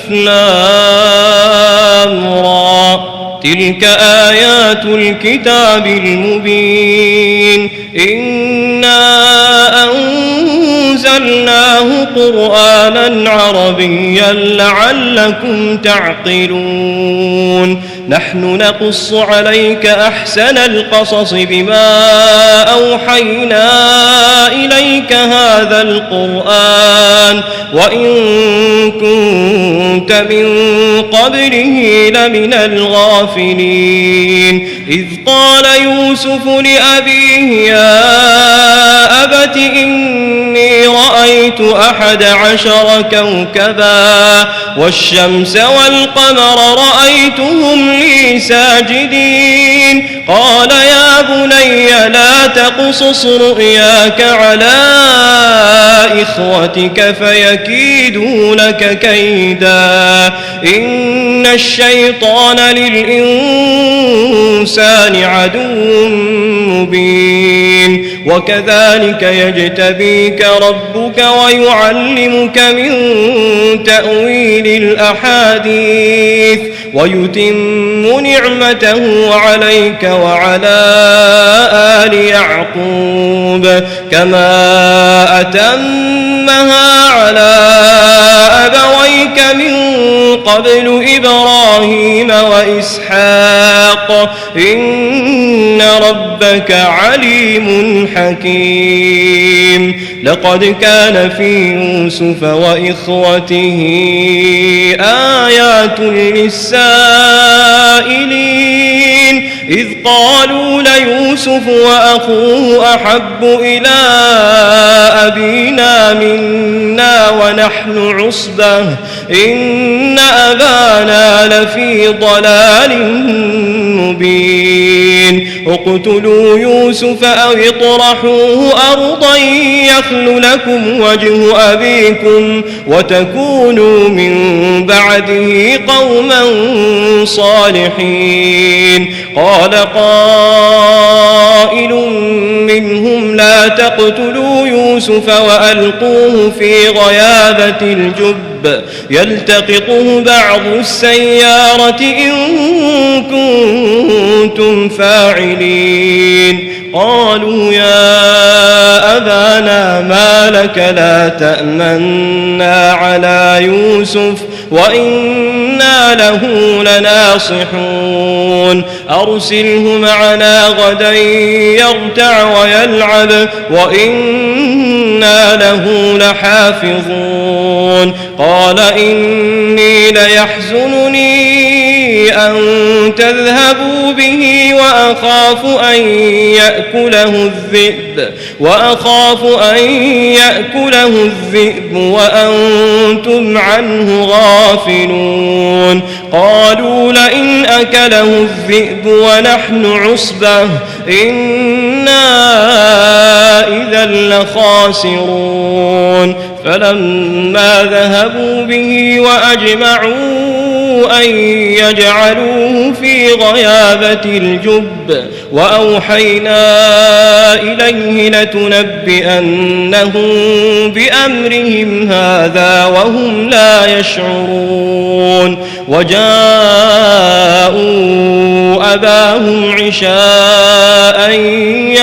لام را تلك آيات الكتاب المبين إنا أنزلناه قرآنا عربيا لعلكم تعقلون نحن نقص عليك أحسن القصص بما أوحينا إليك هذا القرآن وإن كنت من قبله لمن الغافلين إذ قال يوسف لأبيه يا أبت إني رأيت 11 كوكبا والشمس والقمر رأيتهم لي ساجدين قال يا بني لا تقصص رؤياك على إخوتك فيكيدوا لك كيدا إن الشيطان للإنسان عدو مبين وكذلك يجتبيك ربك ويعلمك من تأويل الأحاديث ويتم نعمته عليك وعلى آل يعقوب كما أتمها على أبويك من قبل إبراهيم وإسحاق إن ربك عليم حكيم لقد كان في يوسف وإخوته آيات للسائلين إذ قالوا ليوسف وأخوه أحب إلى أبينا منا ونحن عصبة إن أبانا لفي ضلال مبين اقتلوا يوسف أو اطرحوه أرضا يخل لكم وجه أبيكم وتكونوا من بعده قوما صالحين قال قائل منهم لا تقتلوا يوسف وألقوه في غيابة الجب يلتقطه بعض السيارة إن كنتم فاعلين قالوا يا أبانا ما لك لا تأمنا على يوسف وإنا له لناصحون أرسله معنا غدا يرتع ويلعب وإنا له لحافظون قال إني ليحزنني أن تذهبوا به وأخاف أن يأكله الذئب وأنتم عنه غافلون قالوا لئن أكله الذئب ونحن عصبة إنا إذا لخاسرون فلما ذهبوا به وأجمعوا أن يجعلوه في غيابة الجب وأوحينا إليه لتنبئنهم بأمرهم هذا وهم لا يشعرون وجاءوا أباهم عشاء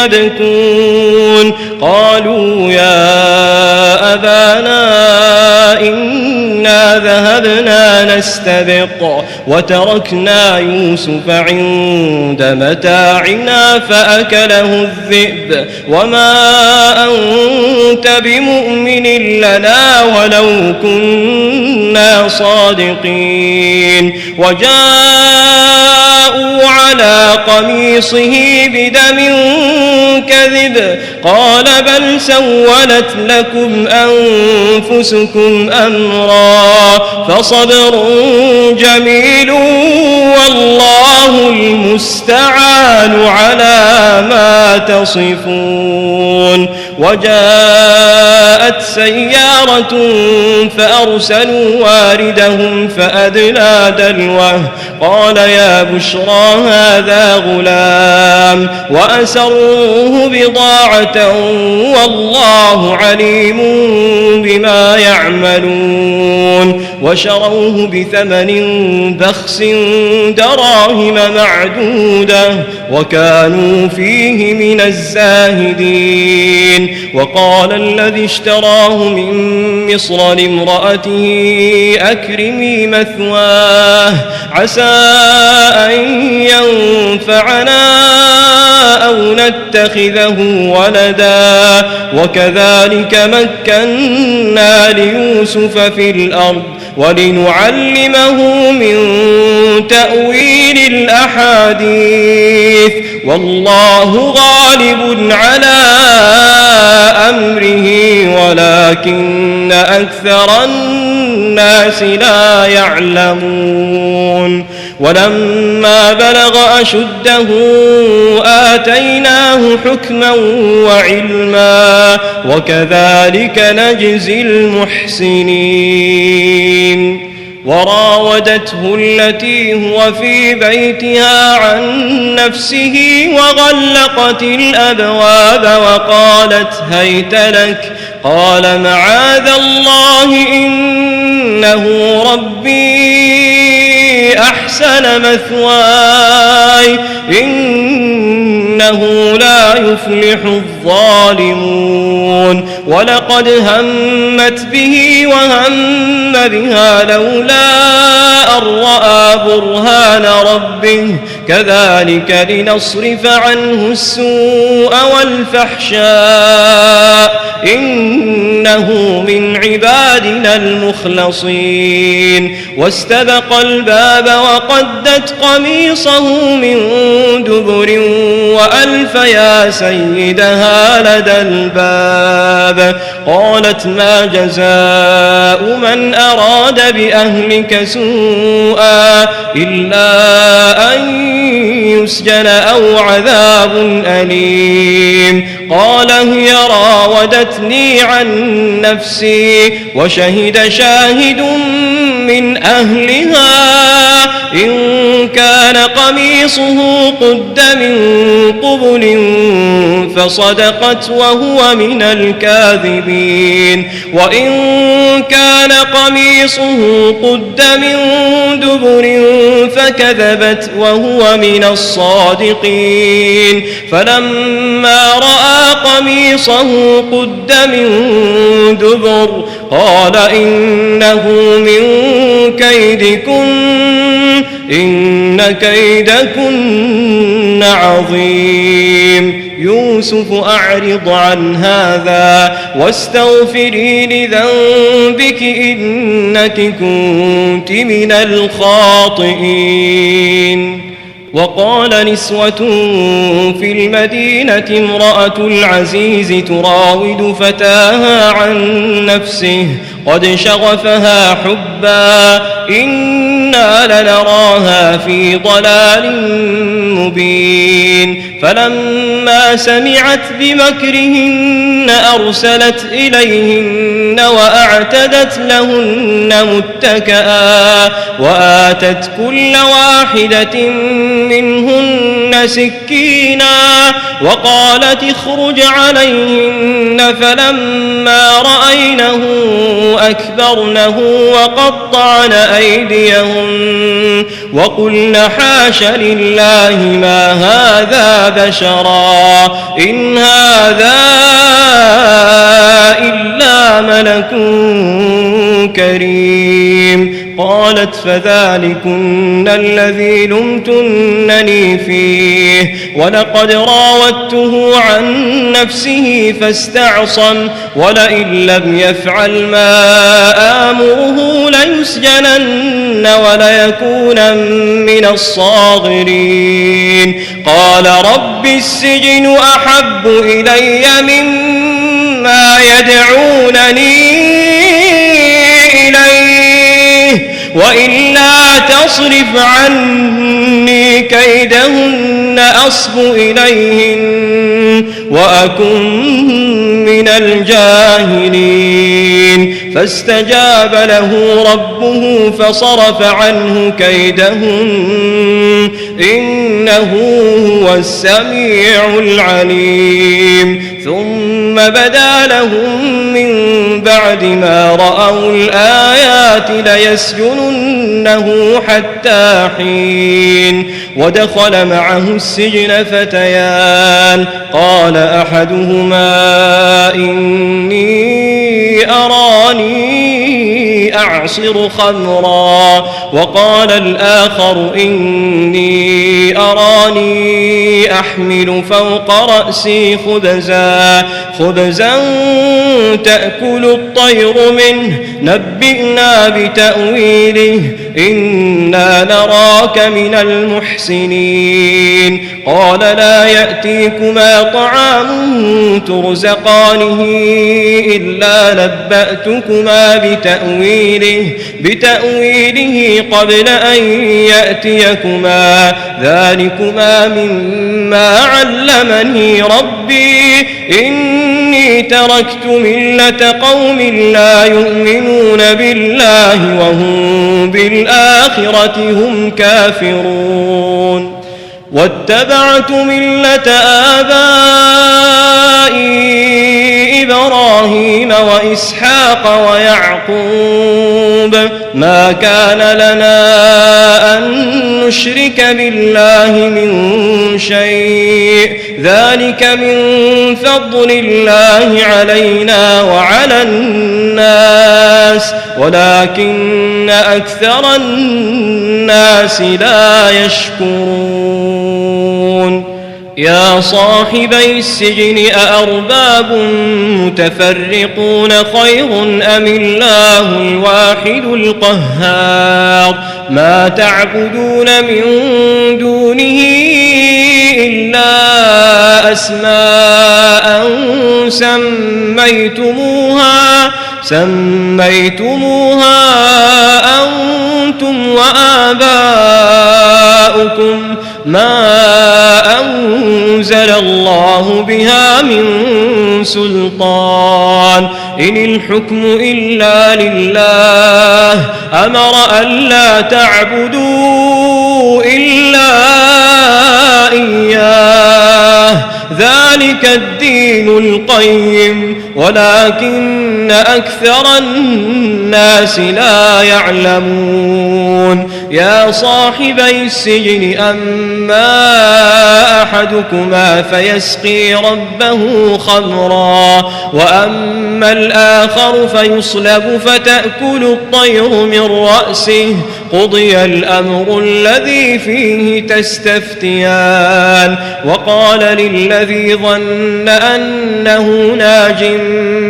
يبكون قالوا يا أبانا إنا ذهبنا نستبق وتركنا يوسف عند متاعنا فأكله الذئب وما أنت بمؤمن لنا ولو كنا صادقين وجاءوا على قميصه بدم كذب قال بل سولت لكم أنفسكم أمرا فصبر جميل والله المستعان على ما تصفون وجاءت سيارة فأرسلوا واردهم فأدلى دلوه قال يا بشرى هذا غلام وأسروه بضاعة والله عليم بما يعملون وشروه بثمن بخس دراهم معدودة وكانوا فيه من الزاهدين. وقال الذي اشتراه من مصر لامرأته أكرمي مثواه عسى أن ينفعنا أو نتخذه ولدا وكذلك مكنا ليوسف في الأرض ولنعلمه من تأويل الأحاديث والله غالب على أمره ولكن أكثر الناس لا يعلمون. ولما بلغ أشده آتيناه حكما وعلما وكذلك نجزي المحسنين. وراودته التي هو في بيتها عن نفسه وغلقت الأبواب وقالت هيت لك قال معاذ الله إنه ربي أحسن مثواي إنه لا يفلح الظالمون. ولقد همت به وهم بها لولا أن رأى برهان ربه كذلك لنصرف عنه السوء والفحشاء إنه من عبادنا المخلصين. واستبق الباب وقدت قميصه من دبر وألف يا سيدها لدى الباب قالت ما جزاء من أراد بأهلك سوءا إلا أن يسجن أو عذاب أليم. قال هي راودتني عن نفسي وشهد شاهد من أهلها إن كان قميصه قد من قبل فصدقت وهو من الكاذبين وإن كان قميصه قد من دبر فكذبت وهو من الصادقين. فلما رأى قميصه قد من دبر قال إنه من كيدكن إن كيدكن عظيم. يوسف أعرض عن هذا واستغفري لذنبك إنك كنت من الخاطئين. وقال نسوة في المدينة امرأة العزيز تراود فتاها عن نفسه قد شغفها حبا إنا لنراها في ضلال مبين. فلما سمعت بمكرهن أرسلت إليهن وأعتدت لهن متكئا وآتت كل واحدة منهن سكينا وقالت اخرج عليهن. فلما رأينه أكبرنه وقطعن أيديهن وقلن حاش لله ما هذا بشرا إن هذا إلا ملك كريم. قالت فذلكن الذي لمتنني فيه ولقد راودته عن نفسه فاستعصم ولئن لم يفعل ما آمره ليسجنن وليكون من الصاغرين. قال رب السجن أحب إلي مما يدعونني إليه وإلا تصرف عني كيدهن أصب إليهن وأكن من الجاهلين. فاستجاب له ربه فصرف عنه كيدهن إنه هو السميع العليم. ثم بدا لهم من بعد ما رأوا الآيات ليسجننه حتى حين. ودخل معه السجن فتيان قال أحدهما إني أراني أعصر خمرا وقال الآخر إني أراني أحمل فوق رأسي خبزا تأكل الطير منه نبئنا بتأويله إنا نراك من المحسنين. قال لا يأتيكما طعام ترزقانه إلا نبأتكما بتأويله قبل أن يأتيكما ذلكما مما علمني ربي إني تركت ملة قوم لا يؤمنون بالله وهم بالآخرة هم كافرون واتبعت ملة آبائي إبراهيم وإسحاق ويعقوب ما كان لنا أن نشرك بالله من شيء ذلك من فضل الله علينا وعلى الناس ولكن أكثر الناس لا يشكرون. يا صاحبي السجن أأرباب متفرقون خير أم الله الواحد القهار ما تعبدون من دونه إلا أسماء سميتموها أنتم وآباؤكم ما أنزل الله بها من سلطان إن الحكم إلا لله أمر ألا تعبدوا إلا إياه ذلك الدين القيم ولكن أكثر الناس لا يعلمون. يا صاحبي السجن أما أحدكما فيسقي ربه خمرا وأما الآخر فيصلب فتأكل الطير من رأسه قضي الأمر الذي فيه تستفتيان. وقال للذي ظن أنه ناج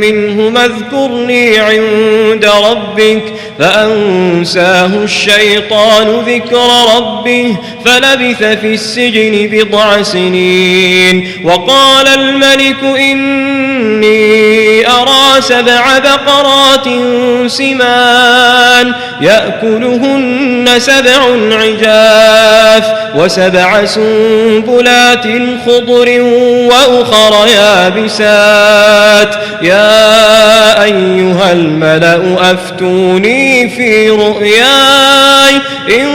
منهما اذكرني عند ربك فأنساه الشيطان ذكر ربه فلبث في السجن بضع سنين. وقال الملك إني أرى 7 بقرات سمان يأكلهن 7 عجاف و7 سنبلات خضر وأخر يابسات يا أيها الملأ أفتوني في رؤياي إن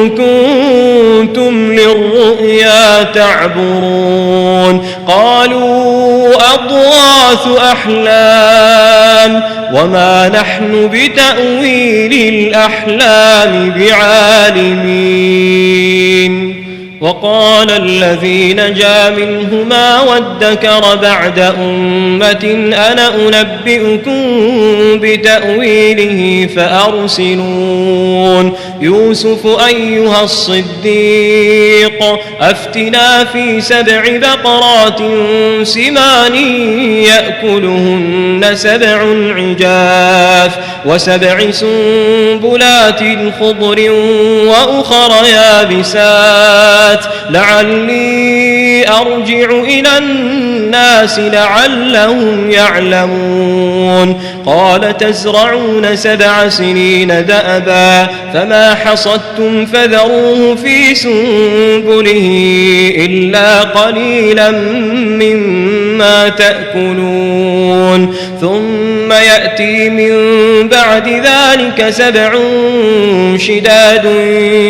كنتم للرؤيا تعبرون. قالوا أضغاث أحلام وما نحن بتأويل الأحلام بعالمين. وقال الذي نجا منهما وادكر بعد أمة أنا أنبئكم بتأويله فأرسلون. يوسف أيها الصديق أفتنا في 7 بقرات سمان يأكلهن 7 عجاف و7 سنبلات خضر وأخر يابسات لعلي أرجع إلى الناس لعلهم يعلمون. قال تزرعون 7 سنين دأبا فما حصدتم فذروه في سنبله إلا قليلا مما تأكلون ثم يأتي من بعد ذلك 7 شداد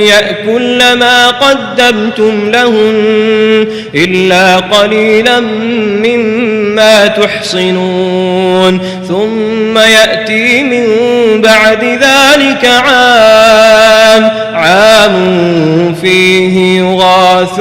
يأكل ما قدمتم لهن إلا قليلا مما تحصنون ثم يأتي من بعد ذلك عام فيه يغاث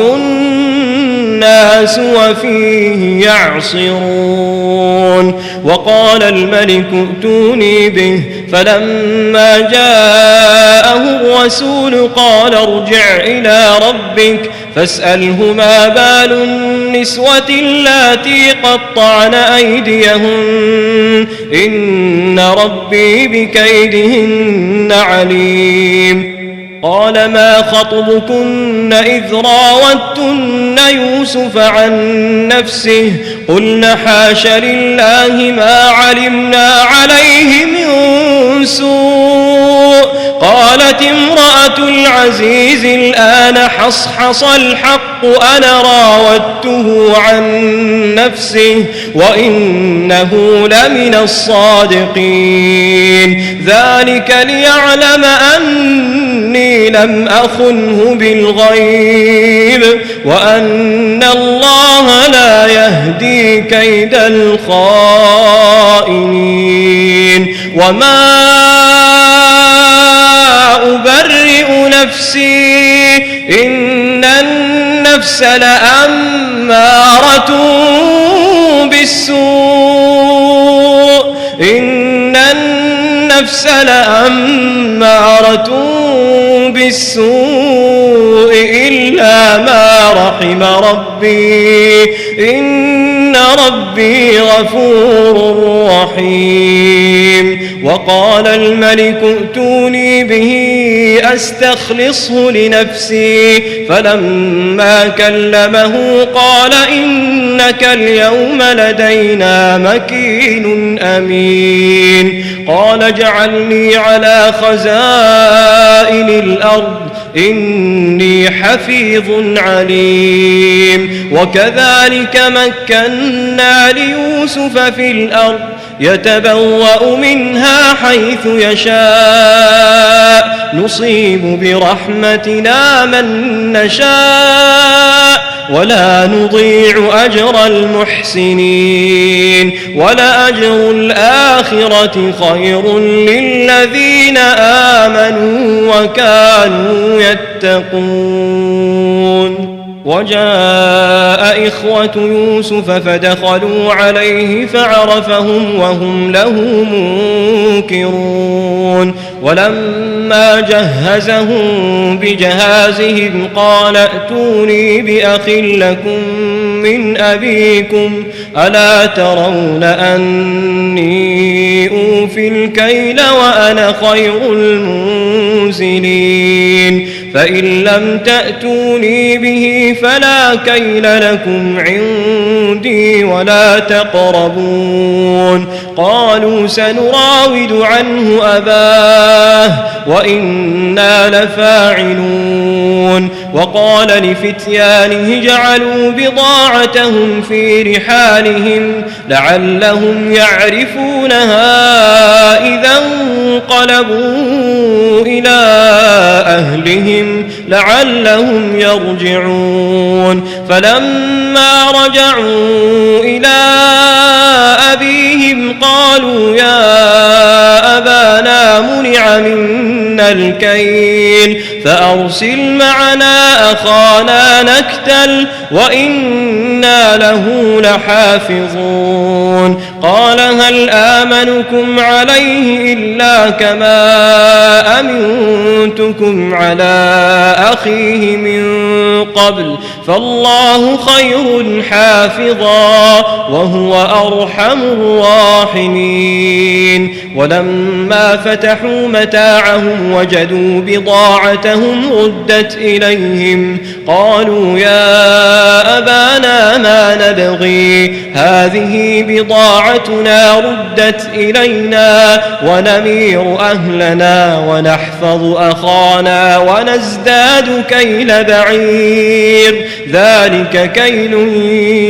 الناس وفيه يعصرون وقال الملك ائتوني به فلما جاءه الرسول قال ارجع إلى ربك فاسأله ما بال النسوة اللاتي قطعن أيديهن إن ربي بكيدهن عليم قال ما خطبكن إذ راوتن يوسف عن نفسه قلن حاش لله ما علمنا عليه من سوء قالت امرأة العزيز الآن حصحص الحق أنا راودته عن نفسه وإنه لمن الصادقين ذلك ليعلم أني لم أخنه بالغيب وأن الله لا يهدي كيد الخائنين وما أبرئ نفسي إن النفس لأمارة بالسوء إن النفس لأمارة بالسوء إلا ما رحم ربي إن ربي غفور رحيم وقال الملك ائتوني به أستخلصه لنفسي فلما كلمه قال إنك اليوم لدينا مكين أمين قال اجعلني على خزائن الأرض إني حفيظ عليم وكذلك مكنا ليوسف في الأرض يتبوأ منها حيث يشاء نصيب برحمتنا من نشاء ولا نضيع أجر المحسنين ولأجر الآخرة خير للذين آمنوا وكانوا يتقون وجاء إخوة يوسف فدخلوا عليه فعرفهم وهم له منكرون ولما جهزهم بجهازهم قال ائتوني بأخ لكم من أبيكم ألا ترون أني أوفي الكيل وأنا خير المنزلين فإن لم تأتوني به فلا كيل لكم عندي ولا تقربون قالوا سنراود عنه أباه وإنا لفاعلون وقال لفتيانه جعلوا بضاعتهم في رحالهم لعلهم يعرفونها إذا انقلبوا إلى أهلهم لعلهم يرجعون فلما رجعوا إلى أبيهم قالوا يا أبانا منع منا الكيل فأرسل معنا أخانا نكتل وإنا له لحافظون قال هل آمنكم عليه إلا كما أمنتكم على أخيه من قبل فالله خير حافظا وهو أرحم الراحمين ولما فتحوا متاعهم وجدوا بضاعتهم ردت إليهم قالوا يا أبانا ما نبغي هذه بضاعتنا بضاعتنا ردت إلينا ونمير أهلنا ونحفظ أخانا ونزداد كيل بعير ذلك كيل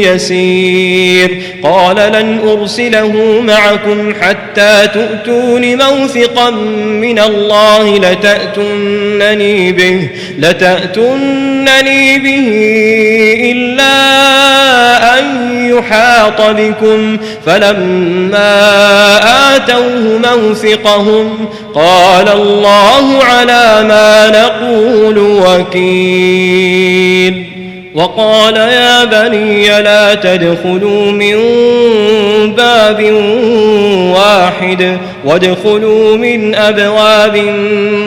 يسير قال لن أرسله معكم حتى تؤتون موثقا من الله لتأتونني به إلا أن يحاط بكم فلما آتوه موثقهم قال الله على ما نقول وكيل وقال يا بني لا تدخلوا من باب واحد وادخلوا من أبواب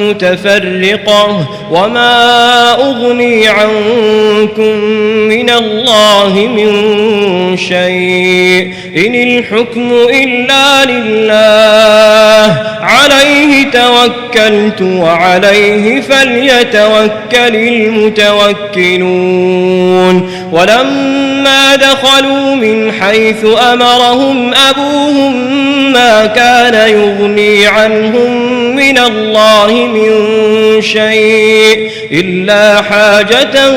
متفرقة وما أغني عنكم من الله من شيء إن الحكم إلا لله عليه توكلت وعليه فليتوكل المتوكلون ولما دخلوا من حيث أمرهم أبوهم ما كان يغني عنهم من الله من شيء إلا حاجة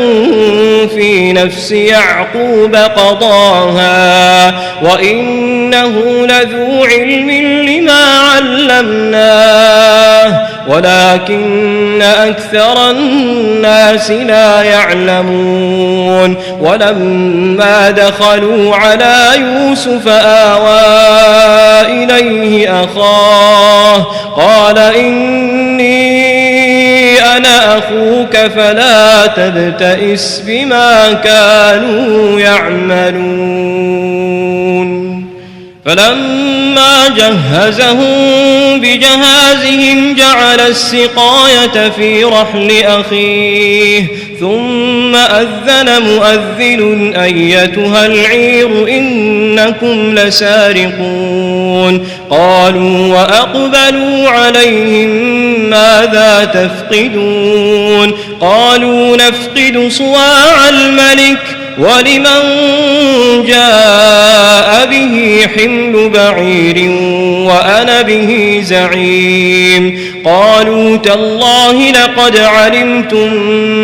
في نفس يعقوب قضاها وإنه لذو علم لما علمناه ولكن أكثر الناس لا يعلمون ولما دخلوا على يوسف آوى إليه أخاه قال إني أنا أخوك فلا تبتئس بما كانوا يعملون فلما جهزهم بجهازهم جعل السقاية في رحل أخيه ثم أذن مؤذن أيتها العير إنكم لسارقون قالوا وأقبلوا عليهم ماذا تفقدون قالوا نفقد صواع الملك ولمن جاء به حمل بعير وأنا به زعيم قالوا تالله لقد علمتم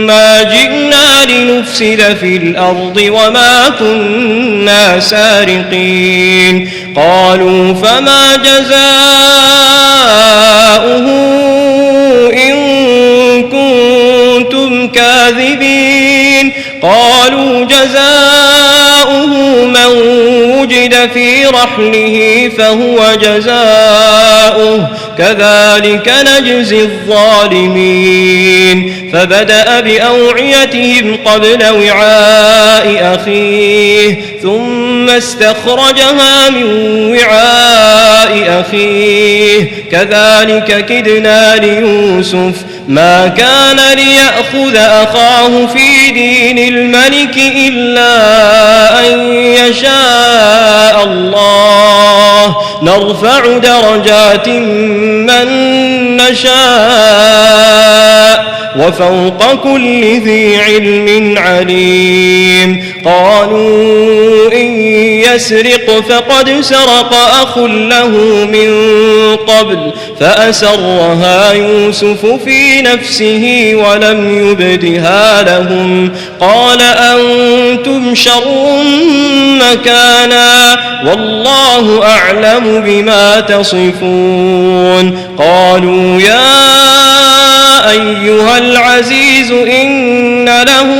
ما جئنا لنفسد في الأرض وما كنا سارقين قالوا فما جزاؤه إن كنتم كاذبين قالوا جزاؤه من وجد في رحله فهو جزاؤه كذلك نجزي الظالمين فبدأ بأوعيتهم قبل وعاء أخيه ثم استخرجها من وعاء أخيه كذلك كدنا ليوسف ما كان ليأخذ أخاه في دين الملك إلا أن يشاء الله نرفع درجات من نشاء وفوق كل ذي علم عليم قالوا إن يسرق فقد سرق أخ له من قبل فأسرها يوسف في نفسه ولم يبدها لهم قال أنتم شر مكانا والله أعلم بما تصفون قالوا يا أيها العزيز إن له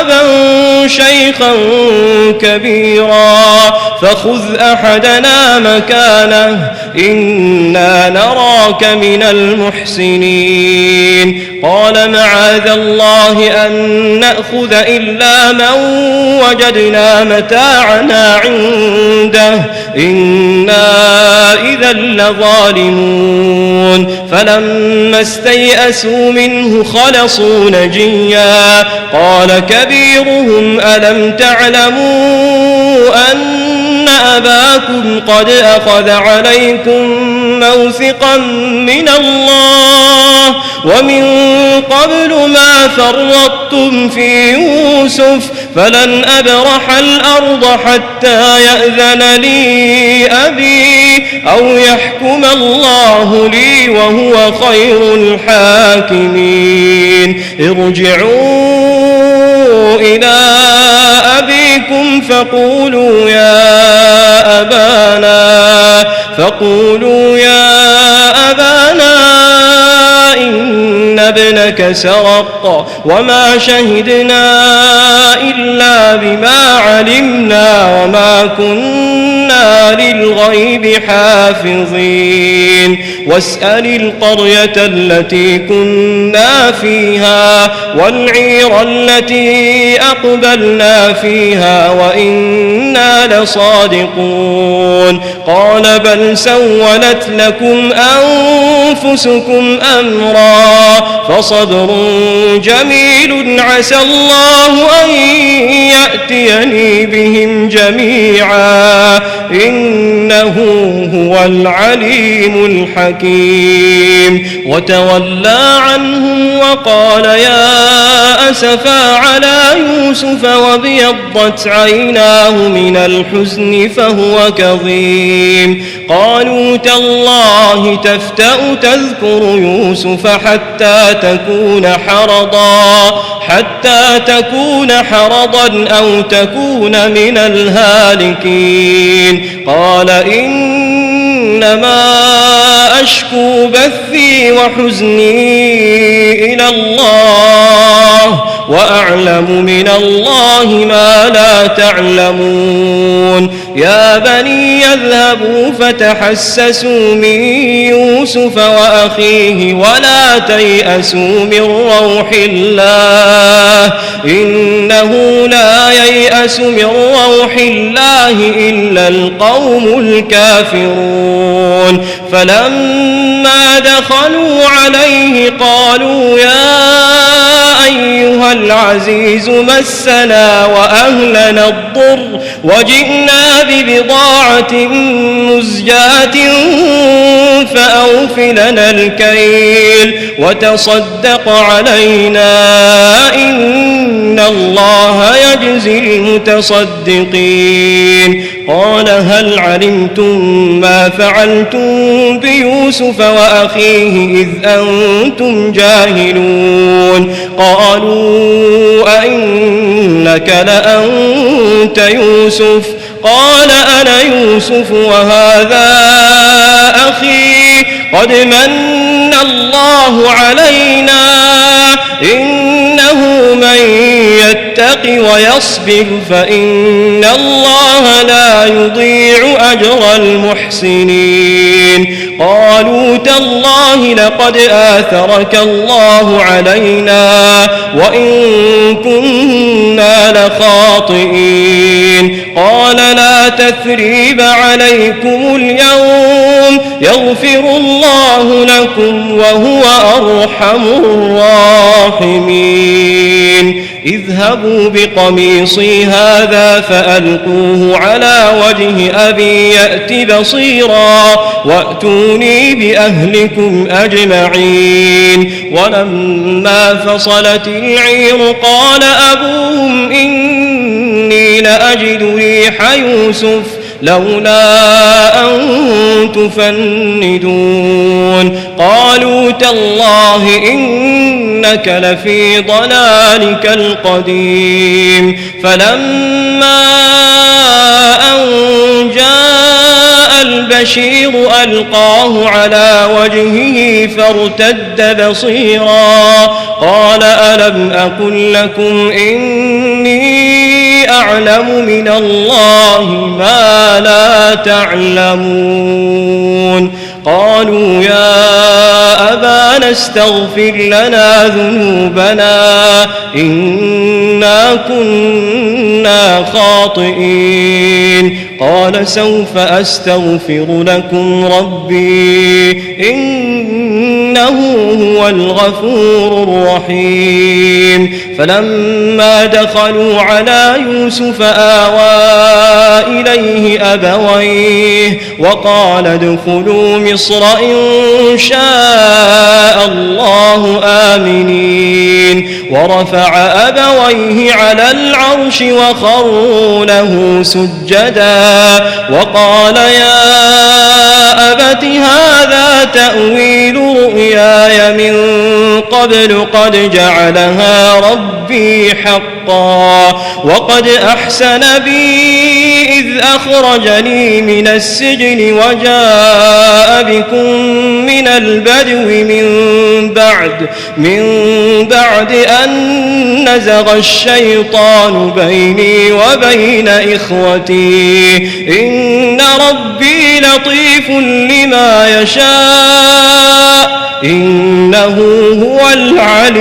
أبا شيخا كبيرا فخذ أحدنا مكانه إنا نراك من المحسنين قال معاذ الله أن نأخذ إلا من وجدنا متاعنا عنده إنا إذا لظالمون فلما استيئسوا منه خلصوا نجيا قال كبيرهم ألم تعلموا أن أباكم قد أخذ عليكم موثقا من الله ومن قبل ما فرطتم في يوسف فلن أبرح الأرض حتى يأذن لي أبي أو يحكم الله لي وهو خير الحاكمين ارجعوا إلى أبيكم فقولوا يا أبانا إن ابنك سرق وما شهدنا إلا بما علمنا وما كنا للغيب حافظين واسأل القرية التي كنا فيها والعير التي أقبلنا فيها وإنا لصادقون قال بل سولت لكم أنفسكم أمرا فصبر جميل عسى الله أن يأتيني بهم جميعا إنه هو العليم الحكيم وتولى عنهم وقال يا أسفا على يوسف وابيضت عيناه من الحزن فهو كظيم قالوا تالله تفتأ تذكر يوسف حتى تكون حرضا أو تكون من الهالكين قال إنما أشكو بثي وحزني إلى الله وأعلم من الله ما لا تعلمون يا بني يذهبوا فتحسسوا من يوسف وأخيه ولا تيأسوا من روح الله إنه لا ييأس من روح الله إلا القوم الكافرون فلما دخلوا عليه قالوا يا أيها العزيز مسنا وأهلنا الضر وجئنا ببضاعة مزجاة فأوف لنا الكيل وتصدق علينا إن الله يجزي المتصدقين قال هل علمتم ما فعلتم بيوسف وأخيه إذ أنتم جاهلون قالوا أئنك لأنت يوسف قال أنا يوسف وهذا أخي قد من الله علينا إنه من يتق ويصبر فإن الله لا يضيع أجر المحسنين قالوا تالله لقد آثرك الله علينا وإن كنا لخاطئين قال لا تثريب عليكم اليوم يغفر الله لكم وهو أرحم الراحمين اذهبوا بقميصي هذا فألقوه على وجه أبي يأت بصيرا وأتوني بأهلكم أجمعين ولما فصلت العير قال أبوهم إني لأجد ريح يوسف لولا أن تفندون قالوا تالله إنك لفي ضلالك القديم فلما أن جاء البشير ألقاه على وجهه فارتد بصيرا قال ألم أقل لكم إني أعلم من الله ما لا تعلمون قالوا يا أبانا استغفر لنا ذنوبنا إنا كنا خاطئين قال سوف أستغفر لكم ربي إنه هو الغفور الرحيم فلما دخلوا على يوسف آوى إليه أبويه وقال ادخلوا مصر إن شاء الله آمنين ورفع أبويه على العرش وخروا له سجدا وقال يا أبت هذا تأويل رؤياي من قبل قد جعلها ربي حقا وقد أحسن بي إذ أخرجني من السجن وجاء بكم من البدو من بعد أن نزغ الشيطان بيني وبين إخوتي إن ربي لطيف لما يشاء إنه هو العليم